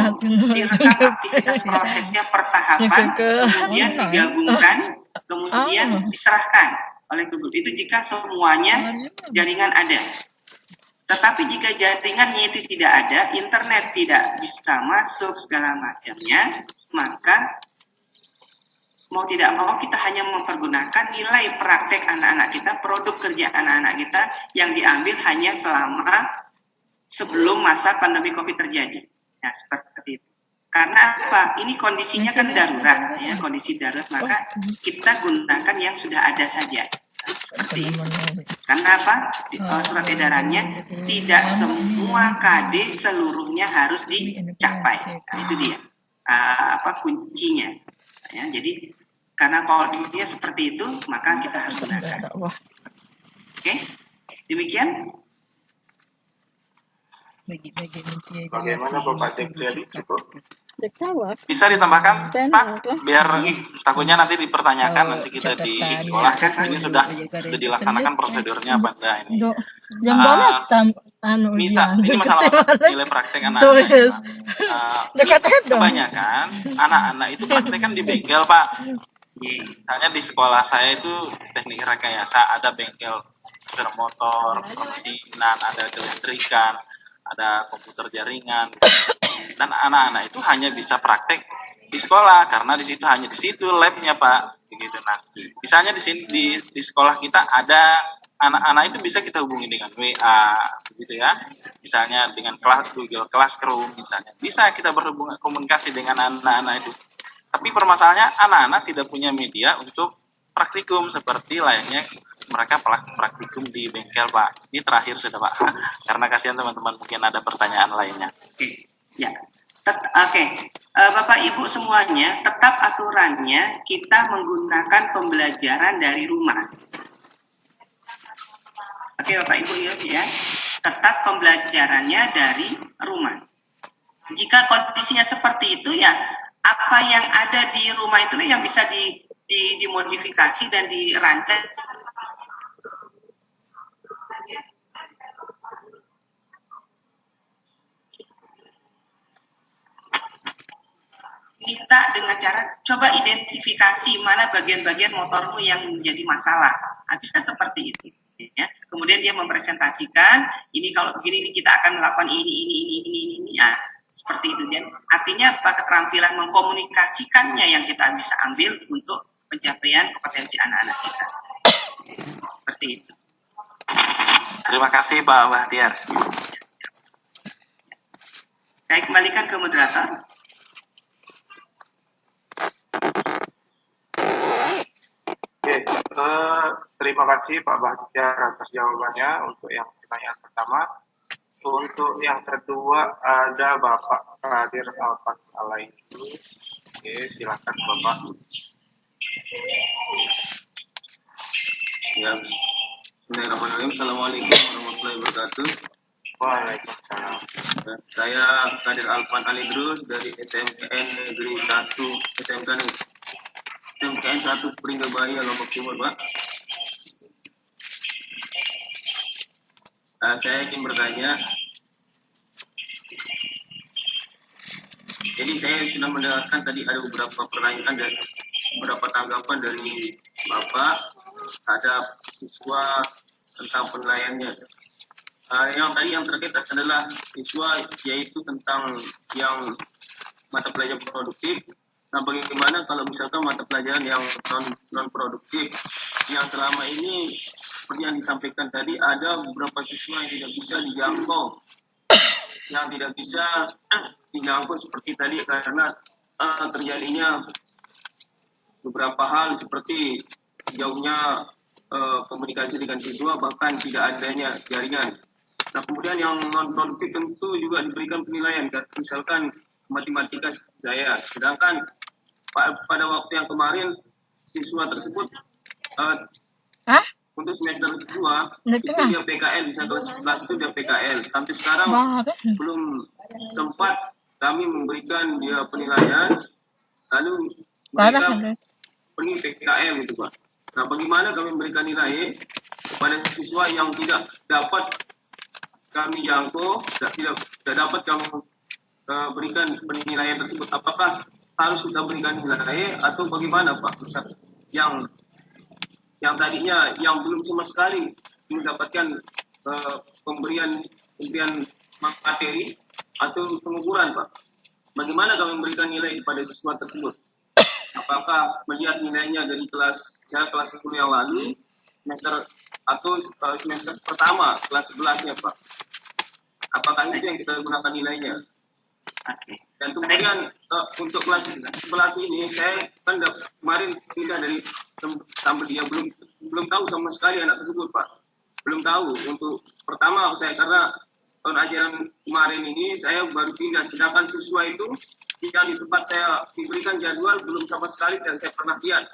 direkam aktivitas prosesnya per tahapan, kemudian digabungkan, kemudian diserahkan oleh Google. Itu jika semuanya jaringan ada. Tetapi jika jaringannya itu tidak ada, internet tidak bisa masuk segala macamnya, maka mau tidak mau kita hanya mempergunakan nilai praktek anak-anak kita, produk kerja anak-anak kita yang diambil hanya selama sebelum masa pandemi COVID terjadi. Ya, seperti itu. Karena apa? Ini kondisinya kan darurat, ya, kondisi darurat, maka kita gunakan yang sudah ada saja. Seperti itu. Karena apa? Surat edarannya tidak semua KD seluruhnya harus dicapai. Nah, itu dia. Kuncinya. Ya, jadi karena kondisinya seperti itu, maka kita harus gunakan. Oke, demikian. Bagaimana Bapak Sekretari? Cukup? Bisa ditambahkan, Pak, biar takutnya nanti dipertanyakan nanti kita di sekolah kan ini sudah dilaksanakan prosedurnya pada ini. Ini masalah nilai praktek anak-anak. Kebanyakan anak-anak itu praktek kan di bengkel, Pak. Misalnya di sekolah saya itu teknik rekayasa, ada bengkel sepeda motor, permesinan, ada kelistrikan, ada komputer jaringan, dan anak-anak itu hanya bisa praktek di sekolah karena di situ labnya, Pak, begitu. Nah, misalnya di sini di sekolah kita ada anak-anak itu bisa kita hubungi dengan WA, begitu ya. Misalnya dengan Google Classroom, misalnya bisa kita berhubungan komunikasi dengan anak-anak itu. Tapi permasalahannya anak-anak tidak punya media untuk praktikum seperti layaknya mereka praktikum di bengkel, Pak. Ini terakhir sudah, Pak. Karena kasihan teman-teman mungkin ada pertanyaan lainnya. Oke, ya. Oke. Bapak Ibu semuanya, tetap aturannya kita menggunakan pembelajaran dari rumah. Oke, Bapak Ibu ya. Tetap pembelajarannya dari rumah. Jika kondisinya seperti itu ya, apa yang ada di rumah itu yang bisa dimodifikasi dan dirancang. Minta dengan cara coba identifikasi mana bagian-bagian motormu yang menjadi masalah. Bisa seperti itu. Ya. Kemudian dia mempresentasikan, ini kalau begini kita akan melakukan ini ya. Seperti itu, dan artinya keterampilan mengkomunikasikannya yang kita bisa ambil untuk pencapaian kompetensi anak-anak kita. Seperti itu. Terima kasih Pak Bahtiar. Saya kembalikan ke moderator. Oke, terima kasih Pak Bahtiar atas jawabannya untuk yang pertanyaan pertama. Untuk yang kedua ada Bapak Kadir Alfan Alaini. Oke, silakan Bapak. Ya, Bismillahirrahmanirrahim. Assalamualaikum warahmatullahi wabarakatuh. Waalaikumsalam. Saya Kadir Alfan Alidrus dari SMKN Negeri 1 SMKN 1 Pringgabaya Lombok Timur, Pak. Saya ingin bertanya. Jadi saya sudah mendengarkan tadi ada beberapa pertanyaan dan beberapa tanggapan dari Bapak terhadap siswa tentang penilaiannya. Yang terkait adalah siswa, yaitu tentang yang mata pelajaran produktif. Nah, bagaimana kalau misalkan mata pelajaran yang non produktif yang selama ini seperti yang disampaikan tadi, ada beberapa siswa yang tidak bisa dijangkau seperti tadi karena terjadinya beberapa hal seperti jauhnya komunikasi dengan siswa, bahkan tidak adanya jaringan. Nah, kemudian yang non produktif tentu juga diberikan penilaian, misalkan matematika saya, sedangkan pada waktu yang kemarin siswa tersebut untuk semester 2 itu dia PKL, bisa kelas itu dia PKL. Sampai sekarang belum sempat kami memberikan dia penilaian, lalu mereka penuh PKL gitu, Pak. Nah, bagaimana kami memberikan nilai pada siswa yang tidak dapat kami jangkau, tidak dapat kami berikan penilaian tersebut. Apakah harus kita berikan nilai atau bagaimana Pak? Misal yang tadinya yang belum sama sekali mendapatkan pemberian materi atau pengukuran Pak. Bagaimana kami memberikan nilai kepada siswa tersebut? Apakah melihat nilainya dari kelas 10 yang lalu, semester atau semester pertama kelas 11-nya Pak? Apakah itu yang kita gunakan nilainya? Oke. Dan kemudian untuk kelas 11 ini saya kan kemarin pindah dari sampai dia belum tahu sama sekali anak tersebut Pak. Belum tahu untuk pertama saya karena tahun ajaran kemarin ini saya baru pindah, sedangkan siswa itu yang di tempat saya diberikan jadwal belum sama sekali dan saya pernah lihat.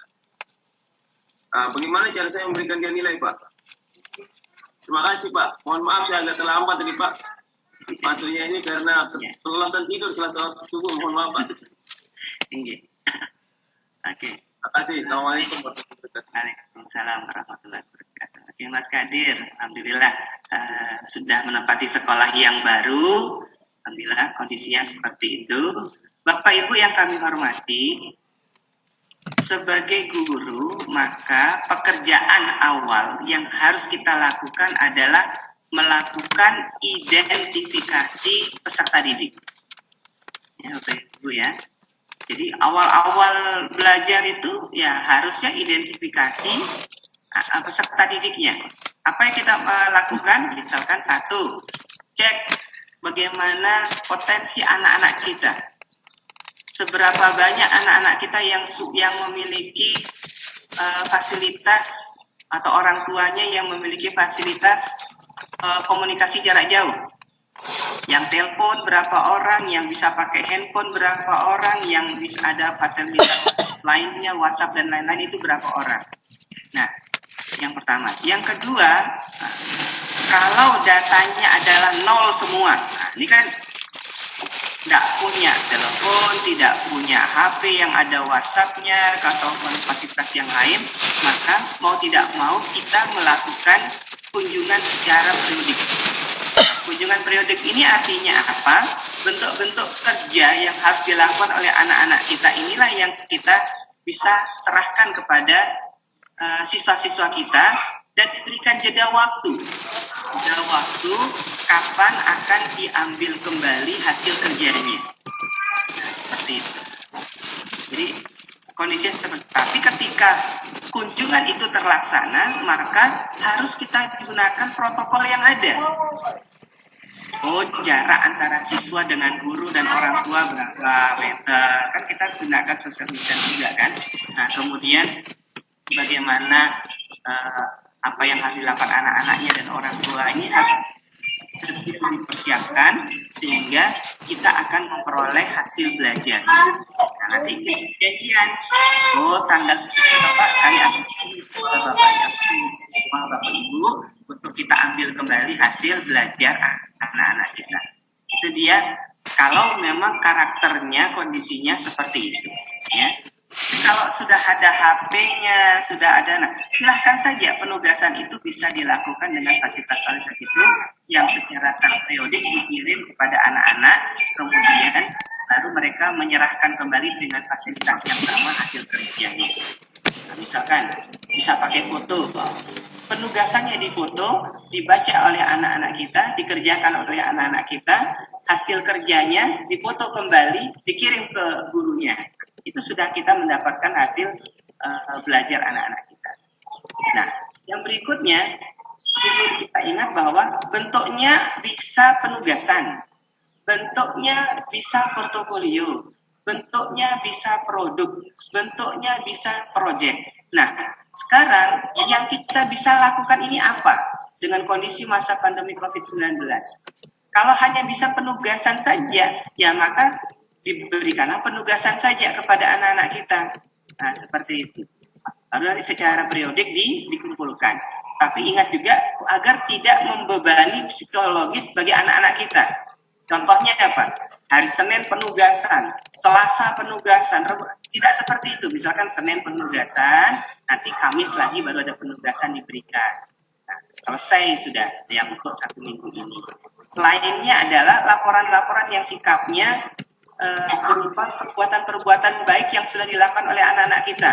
Bagaimana cara saya memberikan dia nilai Pak? Terima kasih Pak. Mohon maaf saya agak terlambat tadi Pak. Maksudnya ini karena kelelasan tidur salah satu subuh. Mohon maaf Pak. Tinggi. Oke. Terima kasih. Assalamualaikum warahmatullahi wabarakatuh. Waalaikumsalam warahmatullahi wabarakatuh. Oke Mas Kadir, alhamdulillah sudah menempati sekolah yang baru. Alhamdulillah kondisinya seperti itu. Bapak Ibu yang kami hormati, sebagai guru maka pekerjaan awal yang harus kita lakukan adalah melakukan identifikasi peserta didik. Ya Bapak Ibu ya. Jadi awal-awal belajar itu ya harusnya identifikasi peserta didiknya. Apa yang kita lakukan? Misalkan satu, cek bagaimana potensi anak-anak kita. Seberapa banyak anak-anak kita yang memiliki fasilitas atau orang tuanya yang memiliki fasilitas komunikasi jarak jauh. Yang telepon berapa orang, yang bisa pakai handphone berapa orang, yang bisa ada fasilitas lainnya, WhatsApp dan lain-lain itu berapa orang. Nah, yang pertama. Yang kedua, kalau datanya adalah nol semua, nah, ini kan tidak punya telepon, tidak punya HP yang ada WhatsApp-nya ataupun fasilitas yang lain, maka mau tidak mau kita melakukan kunjungan secara periodik. Kunjungan periodik ini artinya apa? Bentuk-bentuk kerja yang harus dilakukan oleh anak-anak kita inilah yang kita bisa serahkan kepada siswa-siswa kita dan diberikan jeda waktu. Jeda waktu kapan akan diambil kembali hasil kerjanya. Nah, seperti itu. Jadi kondisinya seperti itu. Tapi ketika kunjungan itu terlaksana, maka harus kita gunakan protokol yang ada. Jarak antara siswa dengan guru dan orang tua berapa meter. Kan kita gunakan social distance juga kan. Nah, kemudian bagaimana apa yang harus dilakukan anak-anaknya dan orang tua ini harus dipersiapkan sehingga kita akan memperoleh hasil belajar. Nah, nanti kita janjian. Tanggal sekian Bapak kami akan Bapak Ibu untuk kita ambil kembali hasil belajar anak-anak kita. Itu dia kalau memang karakternya, kondisinya seperti itu. Ya. Kalau sudah ada HP-nya, sudah ada, silahkan saja penugasan itu bisa dilakukan dengan fasilitas-fasilitas itu yang secara terperiodik dikirim kepada anak-anak, kemudian lalu mereka menyerahkan kembali dengan fasilitas yang sama hasil kerjanya. Nah, misalkan bisa pakai foto, penugasannya di foto, dibaca oleh anak-anak kita, dikerjakan oleh anak-anak kita, hasil kerjanya difoto kembali, dikirim ke gurunya. Itu sudah kita mendapatkan hasil belajar anak-anak kita. Nah, yang berikutnya perlu kita ingat bahwa bentuknya bisa penugasan, bentuknya bisa portofolio, bentuknya bisa produk, bentuknya bisa proyek. Nah, sekarang yang kita bisa lakukan ini apa? Dengan kondisi masa pandemi COVID-19. Kalau hanya bisa penugasan saja, ya maka diberikanlah penugasan saja kepada anak-anak kita. Nah, seperti itu. Lalu nanti secara periodik dikumpulkan. Tapi ingat juga agar tidak membebani psikologis bagi anak-anak kita. Contohnya apa? Hari Senin penugasan, Selasa penugasan, tidak seperti itu. Misalkan Senin penugasan, nanti Kamis lagi baru ada penugasan diberikan. Nah, selesai sudah yang untuk 1 minggu ini. Selainnya adalah laporan-laporan yang sikapnya berupa perbuatan-perbuatan baik yang sudah dilakukan oleh anak-anak kita.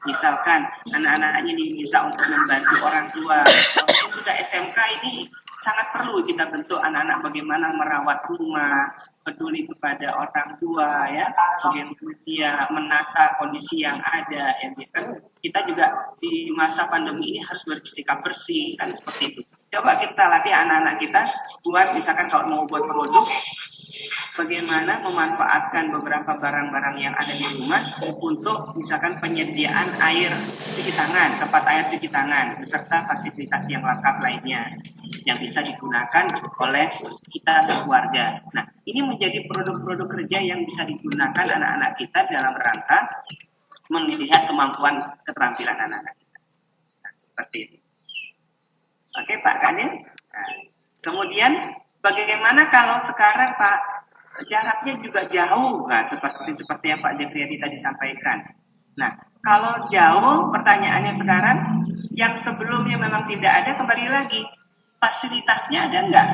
Misalkan anak-anaknya diminta untuk membantu orang tua. Walaupun sudah SMK ini sangat perlu kita bentuk anak-anak bagaimana merawat rumah, peduli kepada orang tua, ya, bagaimana dia menata kondisi yang ada. Ya, kan kita juga di masa pandemi ini harus bersikap bersih, kan seperti itu. Coba kita latih anak-anak kita buat, misalkan kalau mau buat produk, bagaimana memanfaatkan beberapa barang-barang yang ada di rumah untuk misalkan penyediaan air cuci tangan, tempat air cuci tangan, beserta fasilitas yang lengkap lainnya yang bisa digunakan oleh kita sekeluarga. Nah, ini menjadi produk-produk kerja yang bisa digunakan anak-anak kita dalam rangka melihat kemampuan keterampilan anak-anak kita. Nah, seperti itu. Oke, Pak Kadir. Nah, kemudian bagaimana kalau sekarang Pak jaraknya juga jauh, nah, seperti yang Pak Jakriyadi tadi sampaikan. Nah, kalau jauh, pertanyaannya sekarang, yang sebelumnya memang tidak ada, kembali lagi, fasilitasnya ada enggak?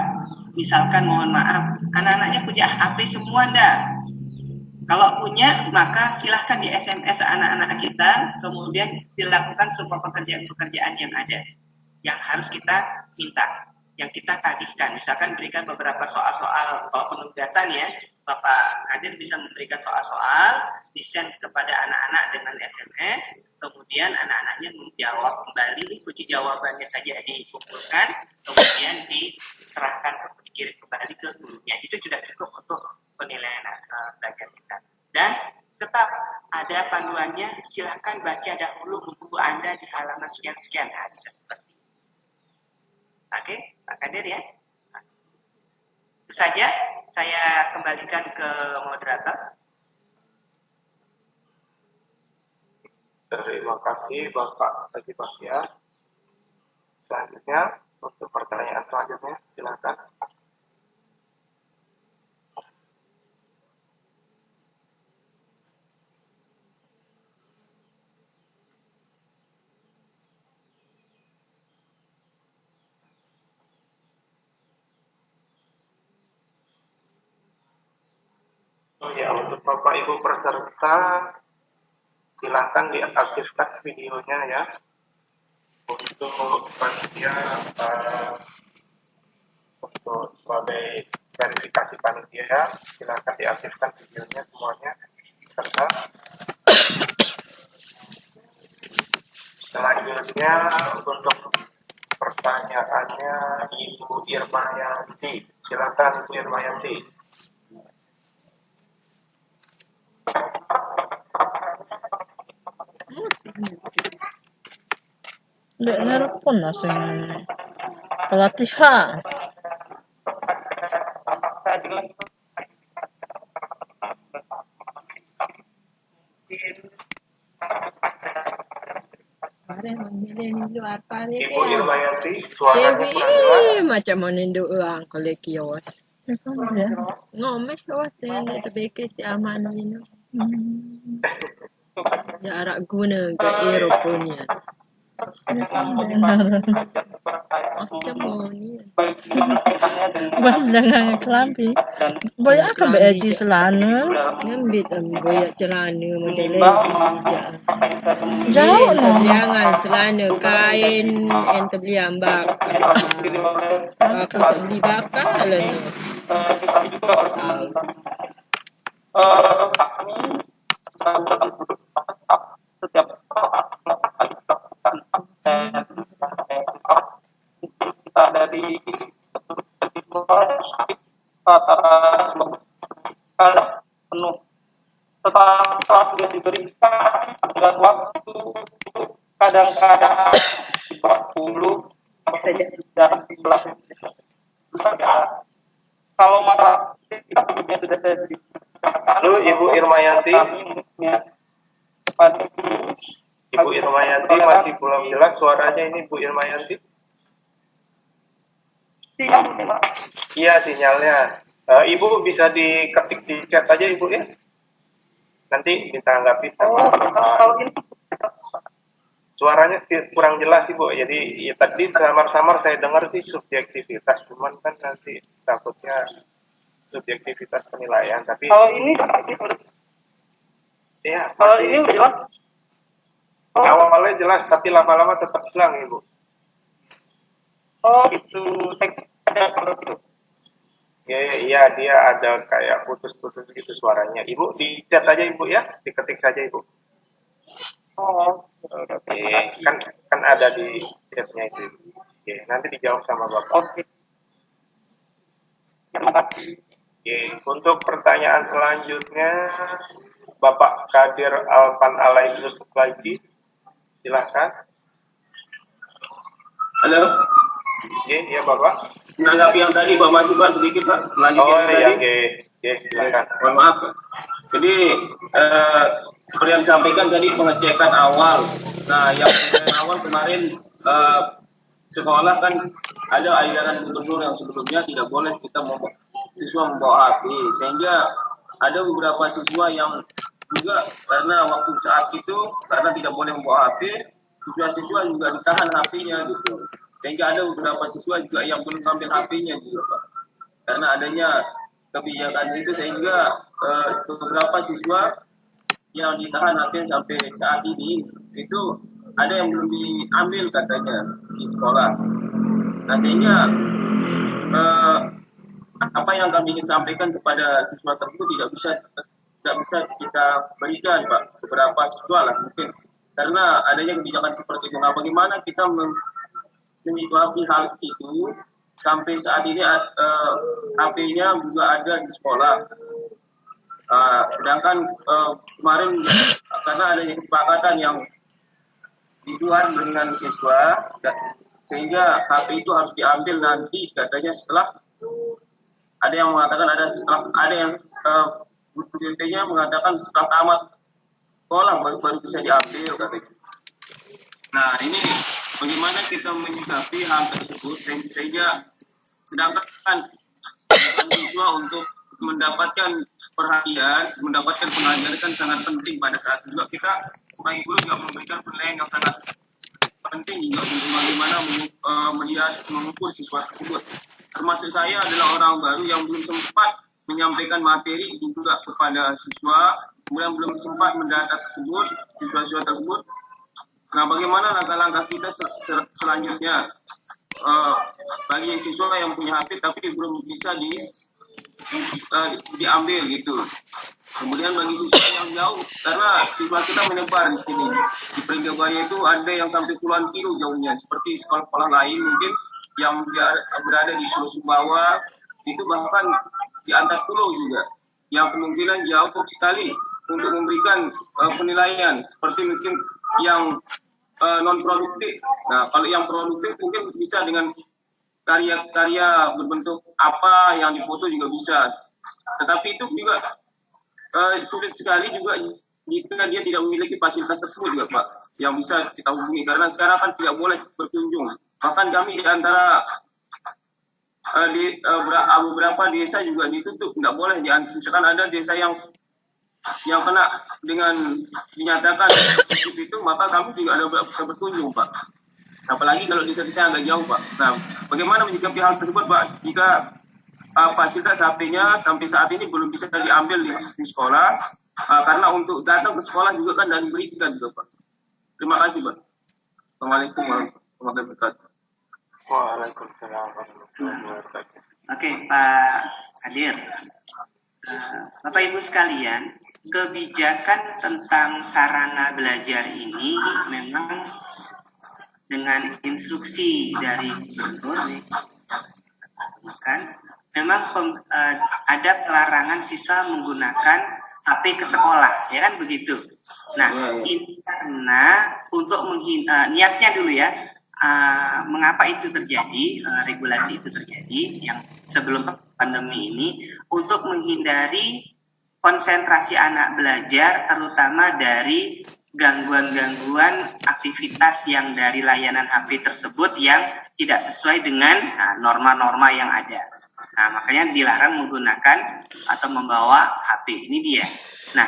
Misalkan mohon maaf, anak-anaknya punya HP semua enggak? Kalau punya, maka silahkan di SMS anak-anak kita, kemudian dilakukan semua pekerjaan-pekerjaan yang ada, yang harus kita minta, yang kita tagihkan. Misalkan berikan beberapa soal-soal penugasan, ya, Bapak Kadir bisa memberikan soal-soal, di-send kepada anak-anak dengan SMS, kemudian anak-anaknya menjawab kembali, kunci jawabannya saja dikumpulkan, kemudian diserahkan, dikirim kembali ke gurunya. Itu sudah cukup untuk penilaian belajar kita. Dan tetap ada panduannya, silahkan baca dahulu buku Anda di halaman sekian-sekian. Nah, bisa seperti itu. Oke, Pak Kadir, ya. Itu saja, saya kembalikan ke moderator. Terima kasih Bapak Haji Bahtiar. Selanjutnya, untuk pertanyaan selanjutnya, silakan. Oh ya, untuk Bapak Ibu peserta, silakan diaktifkan videonya, ya. Untuk panitia, untuk sebagai verifikasi panitia, silakan diaktifkan videonya semuanya peserta. Selanjutnya untuk pertanyaannya Ibu Irmayanti, silakan Ibu Irmayanti. Nggak nelpon langsung pelatihan. Ibu Irmayanti, suaranya kurang jelas. Macam mana duk orang kalau kios. Ya. Ngomes kawas ni terbekes di aman ini. Jarak guna ke Eropanya. Macam mana? Jangan kelampi. Boyak ke BJ selana. Ngambit boyak celana model lagi. Jauh no. Jangan selana kain ente beli ambak. Aku beli bakal lah ni. Setiap kita dari penuh setelah sudah diberikan dengan waktu kadang-kadang 10 dan 11 kalau mata kita sudah terjadi. Lalu Ibu Irmayanti, Ibu Irmayanti masih belum jelas suaranya ini Bu Irmayanti. Iya sinyalnya. Ibu bisa diketik di chat aja Ibu ya. Nanti kita tanggapi sama Suaranya kurang jelas Ibu. Jadi ya, tadi samar-samar saya dengar sih subjektivitas, cuman kan nanti takutnya subjektivitas penilaian. Tapi Kalau ini ya kalau masih ini jelas. awalnya jelas, tapi lama-lama tetap hilang Ibu. Oh itu teksnya itu. Iya, dia ada kayak putus-putus gitu suaranya. Ibu di chat aja Ibu ya, diketik saja Ibu. Oh. Oke, kan ada di chatnya itu. Oke, nanti dijawab sama Bapak. Oke. Terima kasih. Oke, untuk pertanyaan selanjutnya Bapak Kadir Alpan Alaidrus lagi, silahkan. Halo. Oke, ya Bapak. Menanggapi yang tadi Pak, masih Pak sedikit Pak, lanjut Oh yang iya, tadi. oke, silakan. Mohon maaf. Jadi seperti yang disampaikan tadi pengecekan awal. Nah, yang pengecekan awal kemarin sekolah kan ada edaran gubernur yang sebelumnya tidak boleh kita siswa membawa HP, sehingga ada beberapa siswa yang juga karena waktu saat itu karena tidak boleh membawa HP, siswa-siswa juga ditahan HP-nya gitu. Sehingga ada beberapa siswa juga yang belum ambil HP-nya juga Pak. Karena adanya kebijakan itu sehingga beberapa siswa yang ditahan HP sampai saat ini itu ada yang belum diambil katanya di sekolah. Nah sehingga apa yang kami ingin sampaikan kepada siswa tersebut tidak bisa kita berikan Pak, beberapa siswa lah mungkin karena adanya kebijakan seperti itu. Nah bagaimana kita menyikapi hal itu sampai saat ini HP-nya juga ada di sekolah. Sedangkan kemarin karena adanya kesepakatan yang dibuat dengan siswa, sehingga HP itu harus diambil nanti katanya setelah ada yang mengatakan ada yang BPT-nya mengatakan setelah tamat sekolah baru bisa diambil katanya. Nah ini bagaimana kita menyikapi hal tersebut sehingga sedangkan siswa untuk mendapatkan perhatian, mendapatkan pelajaran kan sangat penting pada saat juga kita sebagai guru juga memberikan penilaian yang sangat penting juga untuk bagaimana melihat mengukur siswa tersebut. Termasuk saya adalah orang baru yang belum sempat menyampaikan materi juga kepada siswa, kemudian belum sempat mendata tersebut, siswa-siswa tersebut. Nah, bagaimana langkah-langkah kita selanjutnya bagi siswa yang punya HP tapi belum bisa diambil gitu. Kemudian bagi siswa yang jauh, karena siswa kita menyebar di sini. Di Peringgabaya itu ada yang sampai puluhan kilo jauhnya, seperti sekolah-sekolah lain mungkin yang berada di Pulau Sumbawa, itu bahkan di antar pulau juga, yang kemungkinan jauh sekali untuk memberikan penilaian, seperti mungkin yang non produktif. Nah, kalau yang produktif mungkin bisa dengan karya-karya berbentuk apa yang difoto juga bisa. Tetapi itu juga sulit sekali juga jika dia tidak memiliki fasilitas tersebut juga Pak, yang bisa kita hubungi karena sekarang kan tidak boleh berkunjung. Bahkan kami di antara beberapa desa juga ditutup, tidak boleh. Misalkan ada desa yang kena dengan dinyatakan positif itu, maka kami juga ada bisa berkunjung Pak. Apalagi kalau desa-desa agak jauh Pak. Nah, bagaimana menyikapi hal tersebut Pak? Jika fasilitas HP-nya sampai saat ini belum bisa diambil di sekolah, karena untuk datang ke sekolah juga kan dan diberikan juga Pak. Terima kasih Pak. Assalamualaikum warahmatullahi wabarakatuh. Waalaikumsalam warahmatullahi wabarakatuh. Oke Pak Kadir. Bapak Ibu sekalian, kebijakan tentang sarana belajar ini memang dengan instruksi dari gubernur kan memang ada pelarangan siswa menggunakan HP ke sekolah, ya kan begitu. Nah, ini karena untuk niatnya dulu ya, mengapa itu terjadi, regulasi itu terjadi yang sebelum pandemi ini untuk menghindari konsentrasi anak belajar terutama dari gangguan-gangguan aktivitas yang dari layanan HP tersebut yang tidak sesuai dengan norma-norma yang ada. Nah, makanya dilarang menggunakan atau membawa HP. Ini dia. Nah,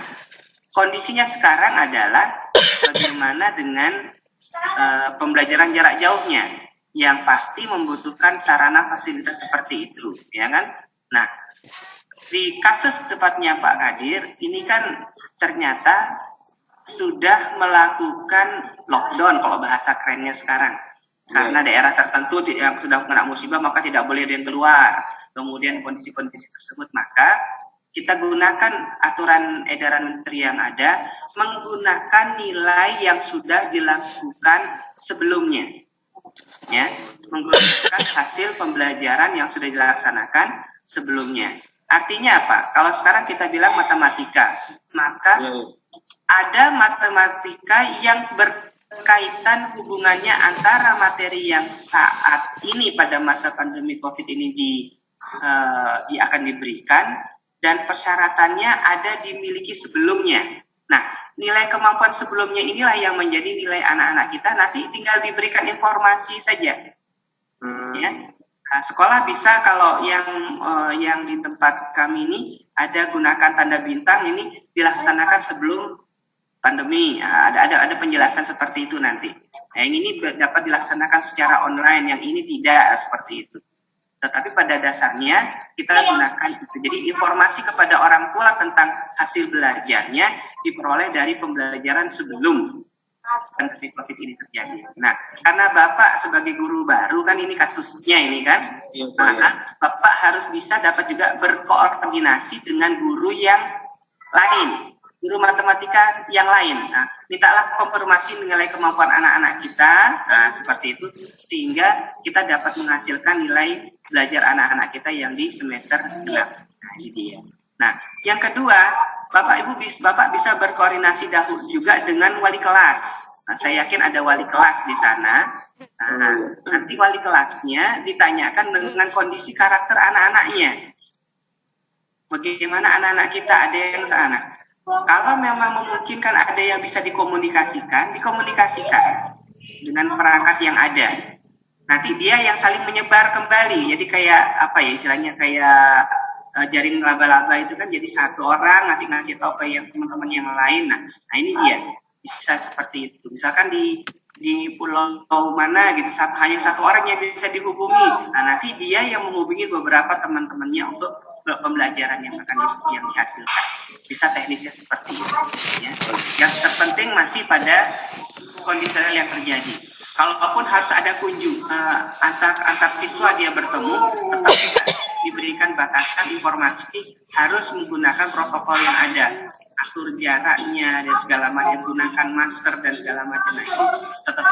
kondisinya sekarang adalah bagaimana dengan pembelajaran jarak jauhnya, yang pasti membutuhkan sarana fasilitas seperti itu, ya kan? Nah, di kasus tepatnya Pak Kadir, ini kan ternyata sudah melakukan lockdown kalau bahasa kerennya sekarang. Karena daerah tertentu yang sudah kena musibah maka tidak boleh ada yang keluar. Kemudian kondisi-kondisi tersebut maka kita gunakan aturan edaran menteri yang ada, menggunakan nilai yang sudah dilakukan sebelumnya. Ya, menggunakan hasil pembelajaran yang sudah dilaksanakan sebelumnya. Artinya apa? Kalau sekarang kita bilang matematika, maka ada matematika yang berkaitan hubungannya antara materi yang saat ini pada masa pandemi COVID ini akan diberikan dan persyaratannya ada dimiliki sebelumnya. Nah, nilai kemampuan sebelumnya inilah yang menjadi nilai anak-anak kita, nanti tinggal diberikan informasi saja. Ya. Nah, sekolah bisa kalau yang di tempat kami ini ada gunakan tanda bintang ini dilaksanakan sebelum pandemi. Nah, ada penjelasan seperti itu nanti. Nah, yang ini dapat dilaksanakan secara online, yang ini tidak seperti itu. Tetapi pada dasarnya kita gunakan itu. Jadi informasi kepada orang tua tentang hasil belajarnya diperoleh dari pembelajaran sebelum pandemi COVID ini terjadi. Nah, karena Bapak sebagai guru baru kan ini kasusnya ini kan, maka Bapak harus bisa dapat juga berkoordinasi dengan guru yang lain, guru matematika yang lain. Nah, mintalah konfirmasi nilai kemampuan anak-anak kita, nah, seperti itu, sehingga kita dapat menghasilkan nilai belajar anak-anak kita yang di semester 6. Nah, ini dia. Nah, yang kedua, Bapak bisa berkoordinasi dahulu juga dengan wali kelas. Nah, saya yakin ada wali kelas di sana. Nah, nanti wali kelasnya ditanyakan dengan kondisi karakter anak-anaknya. Bagaimana anak-anak kita, ada yang sana. Kalau memang memungkinkan ada yang bisa dikomunikasikan dengan perangkat yang ada. Nanti dia yang saling menyebar kembali. Jadi kayak apa ya istilahnya, kayak jaring laba-laba itu kan jadi satu orang ngasih tahu ke yang teman-teman yang lain. Nah ini dia bisa seperti itu. Misalkan di pulau mana gitu, hanya satu orang yang bisa dihubungi. Nah nanti dia yang menghubungi beberapa teman-temannya untuk pembelajaran yang akan dihasilkan. Bisa teknisnya seperti itu. Ya. Yang terpenting masih pada kondisi yang terjadi. Kalaupun harus ada antar siswa dia bertemu, tetap juga diberikan batasan informasi, harus menggunakan protokol yang ada, atur jaraknya dan segala macam, gunakan masker dan segala macam. Nah, itu tetap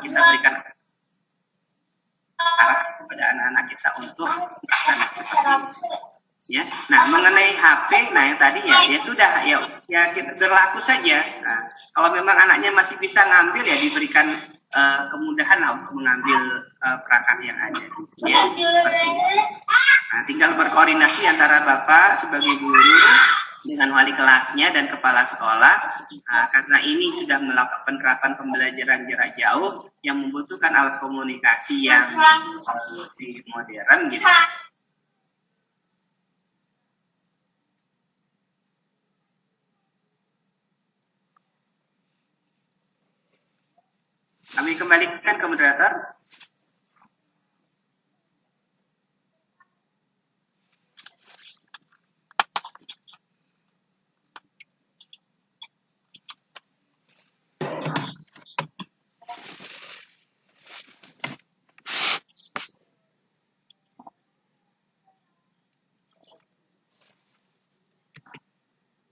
kita berikan arah kepada anak-anak kita untuk melaksanakan seperti itu. Ya, nah mengenai HP, nah yang tadi ya sudah ya kita berlaku saja. Nah, kalau memang anaknya masih bisa ngambil ya diberikan kemudahan lah untuk mengambil perangkat yang ada. Ya, seperti itu. Nah, tinggal berkoordinasi antara Bapak sebagai guru dengan wali kelasnya dan kepala sekolah. Nah, karena ini sudah melakukan penerapan pembelajaran jarak jauh yang membutuhkan alat komunikasi yang lebih modern gitu. Kami kembalikan ke moderator.